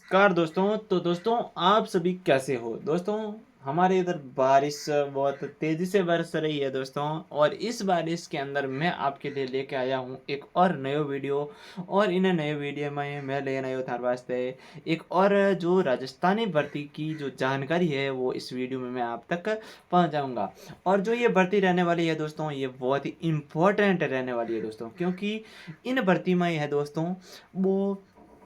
नमस्कार दोस्तों। तो दोस्तों, आप सभी कैसे हो दोस्तों? हमारे इधर बारिश बहुत तेज़ी से बरस रही है दोस्तों। और इस बारिश के अंदर मैं आपके लिए लेके आया हूँ एक और नयो वीडियो। और इन नए वीडियो में मैं ले आया थार वास्ते एक और जो राजस्थानी भर्ती की जो जानकारी है वो इस वीडियो में मैं आप तक पहुँचाऊँगा। और जो ये भर्ती रहने वाली है दोस्तों, ये बहुत ही इम्पोर्टेंट रहने वाली है दोस्तों, क्योंकि इन भर्ती में है दोस्तों वो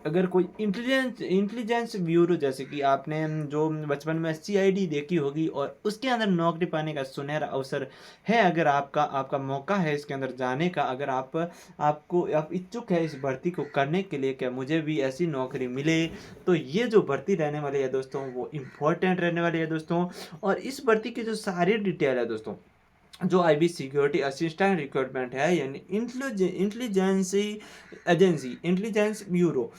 अगर कोई इंटेलिजेंस इंटेलिजेंस ब्यूरो, जैसे कि आपने जो बचपन में सीआईडी देखी होगी, और उसके अंदर नौकरी पाने का सुनहरा अवसर है। अगर आपका आपका मौका है इसके अंदर जाने का, अगर आप इच्छुक है इस भर्ती को करने के लिए, क्या मुझे भी ऐसी नौकरी मिले, तो ये जो भर्ती रहने वाली है दोस्तों वो इम्पोर्टेंट रहने वाली है दोस्तों। और इस भर्ती की जो सारी डिटेल है दोस्तों, जो आईबी सिक्योरिटी असिस्टेंट रिक्रूटमेंट है, यानी इंटेलिजेंसी एजेंसी इंटेलिजेंस ब्यूरो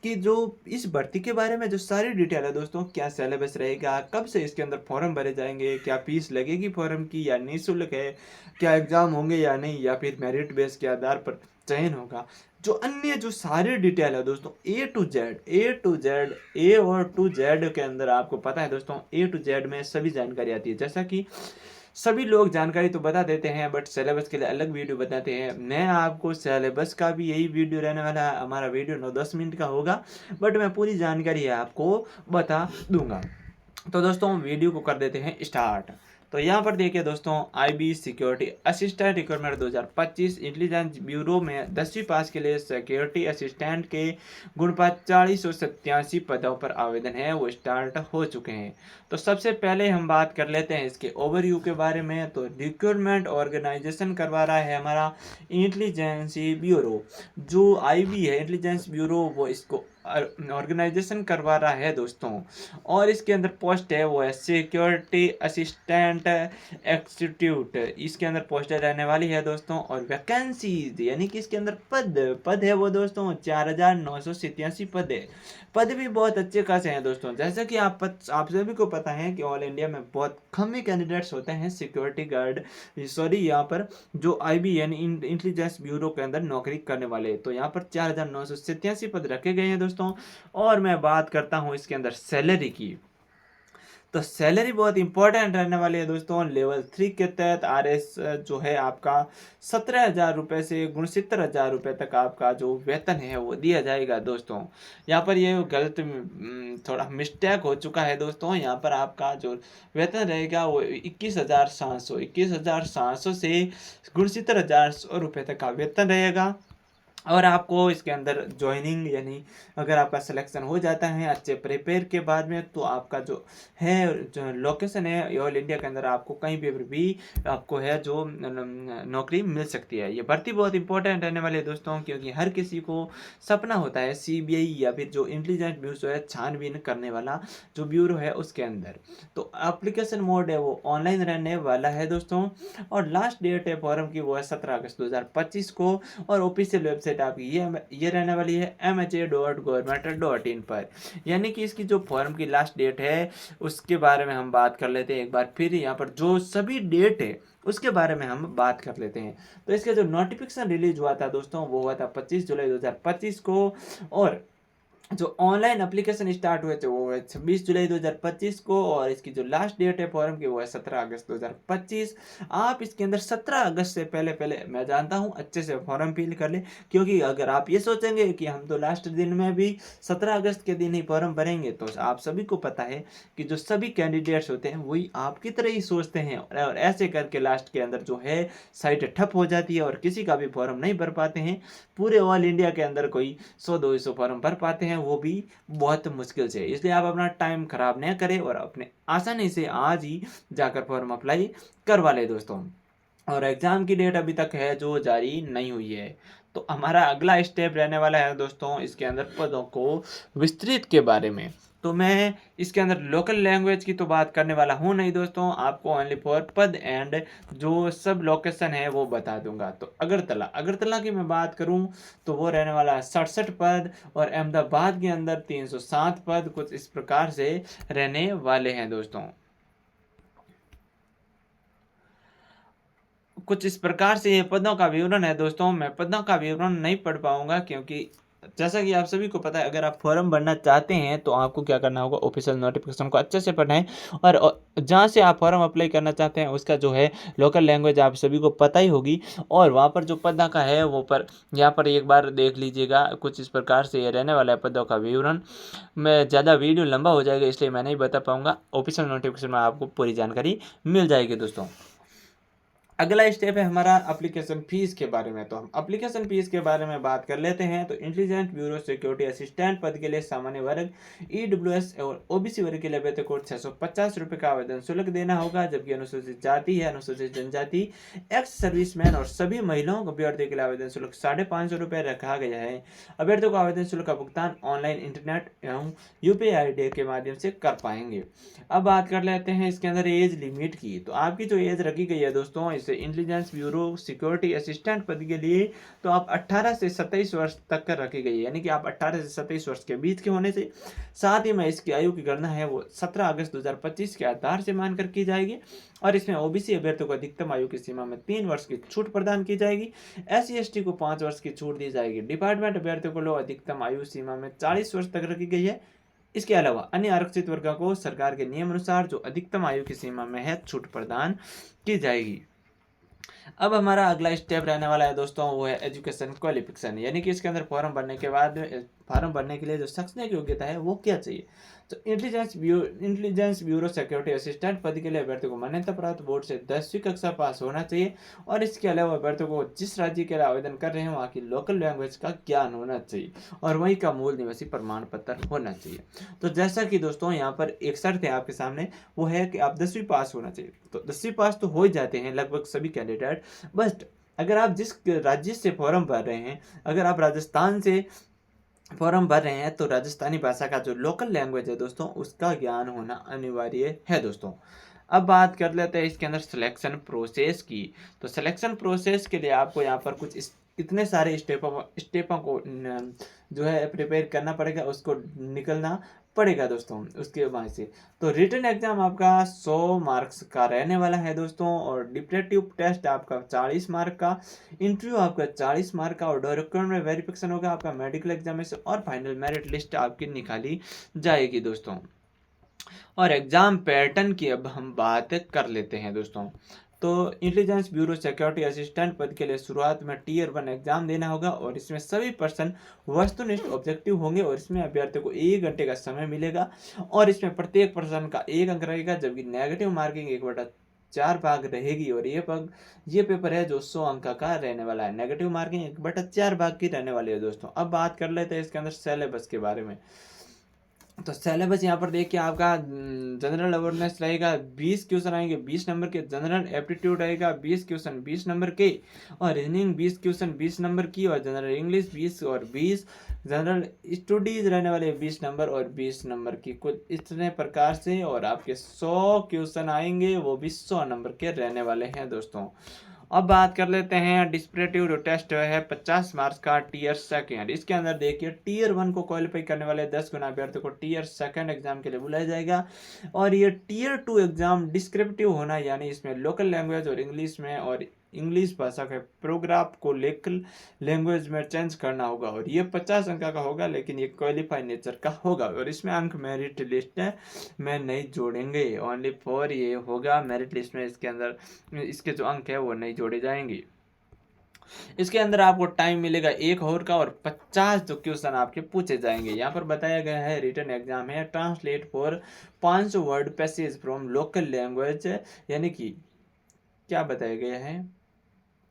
की जो इस भर्ती के बारे में जो सारी डिटेल है दोस्तों, क्या सिलेबस रहेगा, कब से इसके अंदर फॉर्म भरे जाएंगे, क्या फीस लगेगी फॉर्म की या निःशुल्क है, क्या एग्जाम होंगे या नहीं, या फिर मेरिट बेस के आधार पर चयन होगा, जो अन्य जो सारी डिटेल है दोस्तों, ए टू जेड ए और टू जेड के अंदर आपको पता है दोस्तों, ए टू जेड में सभी जानकारी आती है। जैसा कि सभी लोग जानकारी तो बता देते हैं, बट सिलेबस के लिए अलग वीडियो बताते हैं। मैं आपको सिलेबस का भी यही वीडियो रहने वाला है, हमारा वीडियो 9-10 मिनट का होगा, बट मैं पूरी जानकारी आपको बता दूंगा। तो दोस्तों, वीडियो को कर देते हैं स्टार्ट। तो यहाँ पर देखिए दोस्तों, IB security assistant recruitment 2025 intelligence bureau में 10वीं पास के लिए सिक्योरिटी असिस्टेंट के गुणपात 4087 पदों पर आवेदन है वो स्टार्ट हो चुके हैं। तो सबसे पहले हम बात कर लेते हैं इसके ओवरव्यू के बारे में। तो रिक्रूटमेंट ऑर्गेनाइजेशन करवा रहा है हमारा इंटेलिजेंसी ब्यूरो। जो आईबी है इंटेलिजेंस ब्यूरो, वो इसको ऑर्गेनाइजेशन करवा रहा है दोस्तों। और इसके अंदर पोस्ट है वो है सिक्योरिटी असिस्टेंट एक्सिक्यूट, इसके अंदर पोस्ट रहने वाली है दोस्तों। और वैकेंसीज यानी कि इसके अंदर पद पद है वो दोस्तों 4987 पद है। पद भी बहुत अच्छे खासे हैं दोस्तों। जैसा कि आप सभी को पता है कि ऑल इंडिया में बहुत कम ही कैंडिडेट्स होते हैं सिक्योरिटी गार्ड, सॉरी यहाँ पर जो आईबी यानी इंटेलिजेंस ब्यूरो के अंदर नौकरी करने वाले। तो यहाँ पर 4987 पद रखे गए हैं दोस्तों। और मैं बात करता हूँ इसके अंदर सैलरी की। तो सैलरी बहुत इंपॉर्टेंट रहने वाली है दोस्तों। लेवल 3 के तहत आरएस जो है आपका 17,000 रुपये से 69,000 रुपये तक आपका जो वेतन है वो दिया जाएगा दोस्तों। यहाँ पर ये गलत थोड़ा मिस्टेक हो चुका है दोस्तों। यहाँ पर आपका जो वेतन रहेगा वो 21,700 से 69,100 रुपये तक का वेतन रहेगा। और आपको इसके अंदर ज्वाइनिंग यानी अगर आपका सिलेक्शन हो जाता है अच्छे प्रिपेयर के बाद में, तो आपका जो है जो लोकेशन है ऑल इंडिया के अंदर, आपको कहीं भी आपको है जो नौकरी मिल सकती है। ये भर्ती बहुत इंपॉर्टेंट रहने वाली है दोस्तों, क्योंकि हर किसी को सपना होता है सीबीआई या फिर जो इंटेलिजेंट ब्यूरो है छानबीन करने वाला जो ब्यूरो है उसके अंदर। तो एप्लीकेशन मोड है वो ऑनलाइन रहने वाला है दोस्तों। और लास्ट डेट है फॉर्म की वो है 17 अगस्त 2025 को। और ऑफिशियल वेबसाइट आपकी ये रहने वाली है mha.government.in पर। यानी कि इसकी जो फॉर्म की लास्ट डेट है उसके बारे में हम बात कर लेते हैं एक बार फिर। यहाँ पर जो सभी डेट है उसके बारे में हम बात कर लेते हैं। तो इसका जो नोटिफिकेशन रिलीज हुआ था दोस्तों वो हुआ था 25 जुलाई 2025 को। और जो ऑनलाइन एप्लीकेशन स्टार्ट हुए थे वो है 26 जुलाई 2025 को। और इसकी जो लास्ट डेट है फॉर्म की वो है 17 अगस्त 2025। आप इसके अंदर 17 अगस्त से पहले पहले, मैं जानता हूँ, अच्छे से फॉर्म फिल कर ले। क्योंकि अगर आप ये सोचेंगे कि हम तो लास्ट दिन में भी 17 अगस्त के दिन ही फॉर्म भरेंगे, तो आप सभी को पता है कि जो सभी कैंडिडेट्स होते हैं वही आपकी तरह ही सोचते हैं। और ऐसे करके लास्ट के अंदर जो है साइट ठप हो जाती है और किसी का भी फॉर्म नहीं भर पाते हैं। पूरे ऑल इंडिया के अंदर कोई 100-200 फॉर्म भर पाते हैं, वो भी बहुत मुश्किल से। इसलिए आप अपना टाइम खराब न करें और अपने आसानी से आज ही जाकर फॉर्म अप्लाई करवा ले दोस्तों। और एग्ज़ाम की डेट अभी तक है जो जारी नहीं हुई है। तो हमारा अगला स्टेप रहने वाला है दोस्तों इसके अंदर पदों को विस्तृत के बारे में। तो मैं इसके अंदर लोकल लैंग्वेज की तो बात करने वाला हूँ नहीं दोस्तों, आपको ओनली फॉर पद एंड जो सब लोकेशन है वो बता दूंगा। तो अगरतला अगरतला की मैं बात करूँ तो वो रहने वाला है 67 पद। और अहमदाबाद के अंदर 307 पद कुछ इस प्रकार से रहने वाले हैं दोस्तों। कुछ इस प्रकार से ये पदों का विवरण है दोस्तों। मैं पदों का विवरण नहीं पढ़ पाऊंगा क्योंकि जैसा कि आप सभी को पता है, अगर आप फॉर्म भरना चाहते हैं तो आपको क्या करना होगा, ऑफिशियल नोटिफिकेशन को अच्छे से पढ़ना है। और जहाँ से आप फॉर्म अप्लाई करना चाहते हैं उसका जो है लोकल लैंग्वेज आप सभी को पता ही होगी। और वहाँ पर जो पदों का है वो पर यहाँ पर एक बार देख लीजिएगा। कुछ इस प्रकार से ये रहने वाला है पदों का विवरण। मैं ज़्यादा वीडियो लंबा हो जाएगा इसलिए मैं नहीं बता पाऊँगा। ऑफिशियल नोटिफिकेशन में आपको पूरी जानकारी मिल जाएगी दोस्तों। अगला स्टेप है हमारा एप्लीकेशन फीस के बारे में। तो हम एप्लीकेशन फीस के बारे में बात कर लेते हैं। तो इंटेलिजेंस ब्यूरो सिक्योरिटी असिस्टेंट पद के लिए सामान्य वर्ग, ईडब्ल्यूएस और ओबीसी वर्ग के लिए अभ्यर्थी को 650 रुपये का आवेदन शुल्क देना होगा। जबकि अनुसूचित जाति है, अनुसूचित जनजाति, एक्स सर्विसमैन और सभी महिलाओं को अभ्यर्थी के लिए आवेदन शुल्क 550 रुपये रखा गया है। अभ्यर्थियों को आवेदन शुल्क का भुगतान ऑनलाइन, इंटरनेट एवं यूपीआई आईडी के माध्यम से कर पाएंगे। अब बात कर लेते हैं इसके अंदर एज लिमिट की। तो आपकी जो एज रखी गई है दोस्तों इसे इंटेलिजेंस ब्यूरो सिक्योरिटी असिस्टेंट पद के लिए, तो आप 18 से 27 वर्ष तक का रखी गई है, यानी कि आप 18 से 27 वर्ष के बीच के होने से। साथ ही में इसकी आयु की गणना है वो 17 अगस्त 2025 के आधार से मानकर की जाएगी। और इसमें ओबीसी अभ्यर्थियों को अधिकतम आयु की सीमा में 3 वर्ष की छूट प्रदान की जाएगी। एससी एसटी को 5 वर्ष की छूट दी जाएगी। डिपार्टमेंट अभ्यर्थियों को अधिकतम आयु सीमा में 40 वर्ष तक रखी गई है। इसके अलावा अन्य आरक्षित वर्गों को सरकार के नियम अनुसार जो अधिकतम आयु की सीमा में है छूट प्रदान की जाएगी। अब हमारा अगला स्टेप रहने वाला है दोस्तों वो है एजुकेशन क्वालिफिकेशन, यानी कि इसके अंदर फॉर्म भरने के बाद फॉर्म भरने के लिए जो शैक्षणिक योग्यता है वो क्या चाहिए। तो इंटेलिजेंस ब्यूरो सिक्योरिटी असिस्टेंट पद के लिए अभ्यर्थी को मान्यता प्राप्त बोर्ड से 10वीं कक्षा पास होना चाहिए। और इसके अलावा अभ्यर्थियों को जिस राज्य के लिए आवेदन कर रहे हैं वहाँ की लोकल लैंग्वेज का ज्ञान होना चाहिए और वहीं का मूल निवासी प्रमाण पत्र होना चाहिए। तो जैसा कि दोस्तों यहाँ पर एक शर्त है आपके सामने, वो है कि आप 10वीं पास होना चाहिए। तो 10वीं पास तो हो ही जाते हैं लगभग सभी कैंडिडेट, बट अगर आप जिस राज्य से फॉर्म भर रहे हैं, अगर आप राजस्थान से फॉर्म भर रहे हैं तो राजस्थानी भाषा का जो लोकल लैंग्वेज है दोस्तों उसका ज्ञान होना अनिवार्य है दोस्तों। अब बात कर लेते हैं इसके अंदर सिलेक्शन प्रोसेस की। तो सिलेक्शन प्रोसेस के लिए आपको यहाँ पर कुछ इतने सारे स्टेपों को जो है प्रिपेयर करना पड़ेगा, उसको निकलना पड़ेगा दोस्तों उसके बाद से। तो रिटन एग्जाम आपका 100 मार्क्स का रहने वाला है दोस्तों। और डिप्रेटिव टेस्ट आपका 40 मार्क का, इंटरव्यू आपका 40 मार्क का, और डॉक्यूमेंट वेरिफिकेशन होगा आपका, मेडिकल एग्जामिनेशन और फाइनल मेरिट लिस्ट आपकी निकाली जाएगी दोस्तों। और एग्जाम पैटर्न की अब हम बात कर लेते हैं दोस्तों। तो इंटेलिजेंस ब्यूरो सिक्योरिटी असिस्टेंट पद के लिए शुरुआत में टियर 1 एग्जाम देना होगा और इसमें सभी पर्सन वस्तुनिष्ठ ऑब्जेक्टिव होंगे और इसमें अभ्यर्थियों को 1 घंटे का समय मिलेगा। और इसमें प्रत्येक पर्सन का 1 अंक रहेगा, जबकि नेगेटिव मार्किंग 1/4 भाग रहेगी। और ये पेपर है जो 100 अंक का रहने वाला है। नेगेटिव मार्किंग 1/4 भाग की रहने वाली है दोस्तों। अब बात कर लेते हैं इसके अंदर सिलेबस के बारे में। तो सिलेबस यहाँ पर देखिए आपका जनरल अवेयरनेस रहेगा 20 क्वेश्चन आएंगे 20 नंबर के, जनरल एप्टीट्यूड रहेगा 20 क्वेश्चन 20 नंबर के, और रीजनिंग 20 क्वेश्चन 20 नंबर की, और जनरल इंग्लिश 20 और 20, जनरल स्टडीज रहने वाले 20 नंबर और 20 नंबर की, कुछ इतने प्रकार से। और आपके 100 क्वेश्चन आएंगे वो भी 100 नंबर के रहने वाले हैं दोस्तों। अब बात कर लेते हैं डिस्क्रिप्टिव टेस्ट है 50 मार्क्स का टीयर सेकेंड। इसके अंदर देखिए टीयर 1 को क्वालिफाई करने वाले 10 गुना अभ्यर्थियों को टीयर सेकेंड एग्जाम के लिए बुलाया जाएगा। और ये टीयर 2 एग्जाम डिस्क्रिप्टिव होना, यानी इसमें लोकल लैंग्वेज और इंग्लिश में और इंग्लिश भाषा के प्रोग्राफ को लोकल लैंग्वेज में चेंज करना होगा। और ये 50 अंक का होगा, लेकिन ये क्वालिफाई नेचर का होगा और इसमें अंक मेरिट लिस्ट में नहीं जोड़ेंगे, ओनली फॉर ये होगा मेरिट लिस्ट में। इसके अंदर इसके जो अंक है वो नहीं जोड़े जाएंगे। इसके अंदर आपको टाइम मिलेगा 1 आवर का और 50 जो क्वेश्चन आपके पूछे जाएंगे। यहाँ पर बताया गया है रिटन एग्जाम है translate for 500 word passage from local language, यानी कि क्या बताया गया है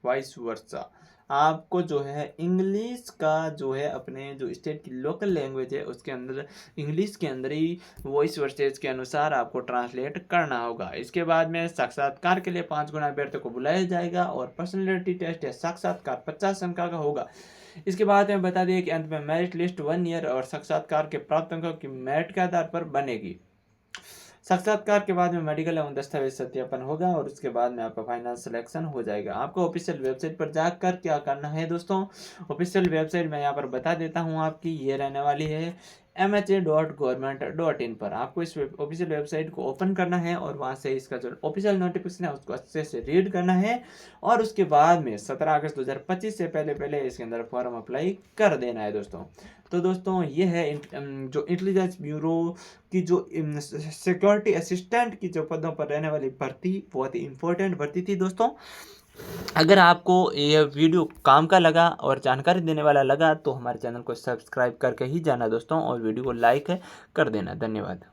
वाइस वर्सा। आपको जो है इंग्लिश का जो है अपने जो स्टेट की लोकल लैंग्वेज है उसके अंदर इंग्लिश के अंदर ही वॉइस वर्सेज के अनुसार आपको ट्रांसलेट करना होगा। इसके बाद में साक्षात्कार के लिए 5 गुना अभ्यर्थियों को बुलाया जाएगा और पर्सनैलिटी टेस्ट या साक्षात्कार 50 अंक का होगा। इसके बाद में बता दें कि अंत में मेरिट लिस्ट 1 ईयर और साक्षात्कार के प्राप्त अंकों की मेरिट के आधार पर बनेगी। साक्षात्कार के बाद में मेडिकल एवं दस्तावेज सत्यापन होगा और उसके बाद में आपका फाइनल सिलेक्शन हो जाएगा। आपको ऑफिशियल वेबसाइट पर जाकर क्या करना है दोस्तों, ऑफिशियल वेबसाइट मैं यहाँ पर बता देता हूँ आपकी, ये रहने वाली है mha.government.in पर आपको इस ऑफिशियल वेबसाइट को ओपन करना है और वहाँ से इसका जो ऑफिशियल नोटिफिकेशन है उसको अच्छे से रीड करना है और उसके बाद में 17 अगस्त 2025 से पहले पहले इसके अंदर फॉर्म अप्लाई कर देना है दोस्तों। तो दोस्तों ये है जो इंटेलिजेंस ब्यूरो की जो सिक्योरिटी असिस्टेंट की जो पदों पर रहने वाली भर्ती बहुत ही इंपॉर्टेंट भर्ती थी दोस्तों। अगर आपको ये वीडियो काम का लगा और जानकारी देने वाला लगा तो हमारे चैनल को सब्सक्राइब करके ही जाना दोस्तों और वीडियो को लाइक कर देना। धन्यवाद।